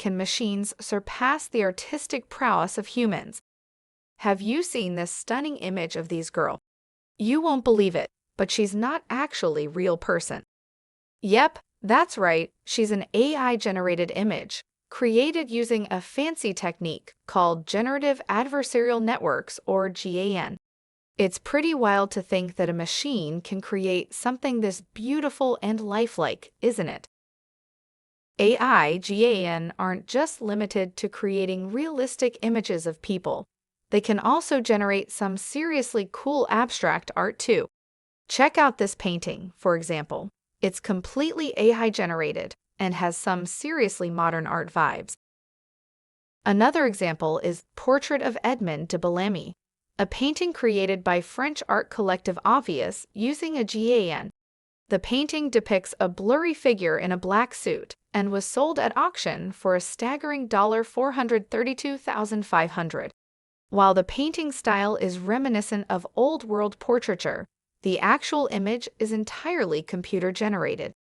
can machines surpass the artistic prowess of humans. Have you seen this stunning image of these girls? You won't believe it, but she's not actually a real person. Yep, that's right, she's an AI-generated image, created using a fancy technique called Generative Adversarial Networks, or GAN. It's pretty wild to think that a machine can create something this beautiful and lifelike, isn't it? AI GAN aren't just limited to creating realistic images of people. They can also generate some seriously cool abstract art too. Check out this painting, for example. It's completely AI-generated and has some seriously modern art vibes. Another example is Portrait of Edmond de Bellamy, a painting created by French art collective Obvious using a GAN. The painting depicts a blurry figure in a black suit and was sold at auction for a staggering $432,500. While the painting style is reminiscent of old-world portraiture, the actual image is entirely computer-generated.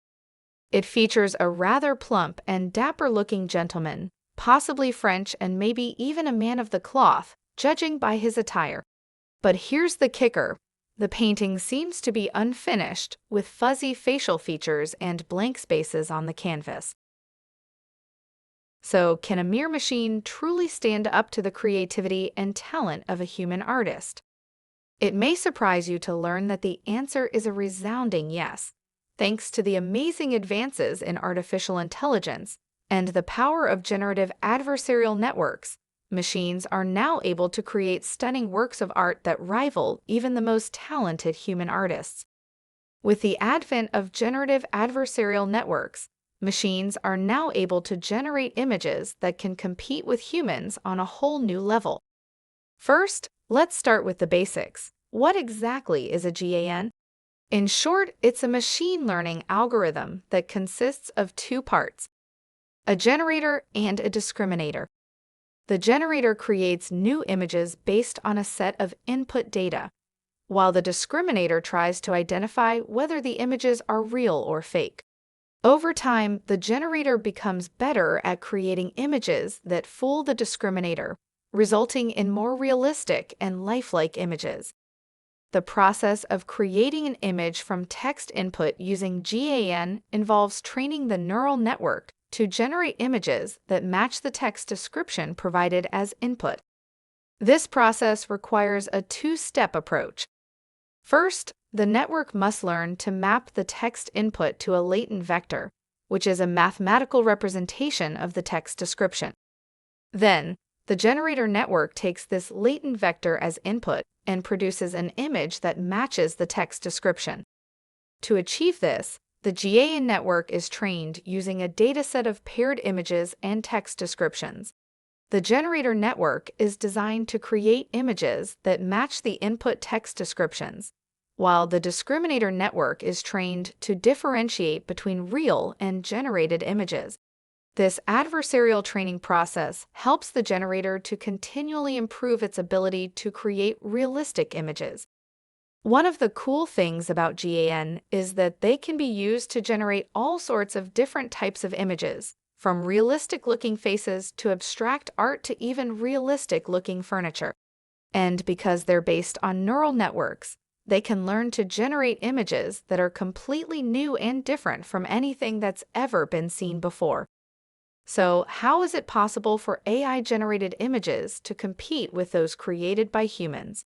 It features a rather plump and dapper-looking gentleman, possibly French and maybe even a man of the cloth, judging by his attire. But here's the kicker. The painting seems to be unfinished, with fuzzy facial features and blank spaces on the canvas. So, can a mere machine truly stand up to the creativity and talent of a human artist? It may surprise you to learn that the answer is a resounding yes. Thanks to the amazing advances in artificial intelligence and the power of generative adversarial networks, machines are now able to create stunning works of art that rival even the most talented human artists. With the advent of generative adversarial networks, machines are now able to generate images that can compete with humans on a whole new level. First, let's start with the basics. What exactly is a GAN? In short, it's a machine learning algorithm that consists of two parts: a generator and a discriminator. The generator creates new images based on a set of input data, while the discriminator tries to identify whether the images are real or fake. Over time, the generator becomes better at creating images that fool the discriminator, resulting in more realistic and lifelike images. The process of creating an image from text input using GAN involves training the neural network to generate images that match the text description provided as input. This process requires a two-step approach. First, the network must learn to map the text input to a latent vector, which is a mathematical representation of the text description. Then, the generator network takes this latent vector as input and produces an image that matches the text description. To achieve this, the GAN network is trained using a dataset of paired images and text descriptions. The generator network is designed to create images that match the input text descriptions, while the discriminator network is trained to differentiate between real and generated images. This adversarial training process helps the generator to continually improve its ability to create realistic images. One of the cool things about GAN is that they can be used to generate all sorts of different types of images, from realistic-looking faces to abstract art to even realistic-looking furniture. And because they're based on neural networks, they can learn to generate images that are completely new and different from anything that's ever been seen before. So, how is it possible for AI-generated images to compete with those created by humans?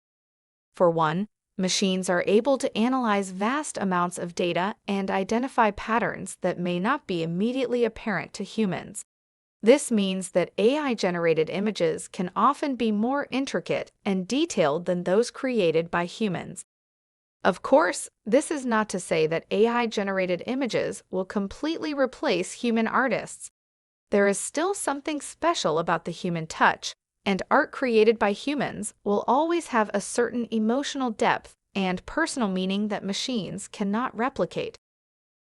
For one, machines are able to analyze vast amounts of data and identify patterns that may not be immediately apparent to humans. This means that AI-generated images can often be more intricate and detailed than those created by humans. Of course, this is not to say that AI-generated images will completely replace human artists. There is still something special about the human touch, and art created by humans will always have a certain emotional depth and personal meaning that machines cannot replicate.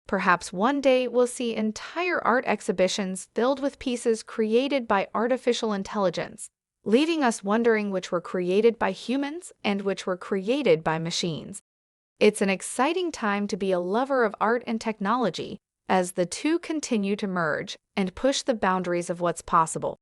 Perhaps one day we'll see entire art exhibitions filled with pieces created by artificial intelligence, leaving us wondering which were created by humans and which were created by machines. It's an exciting time to be a lover of art and technology, as the two continue to merge and push the boundaries of what's possible.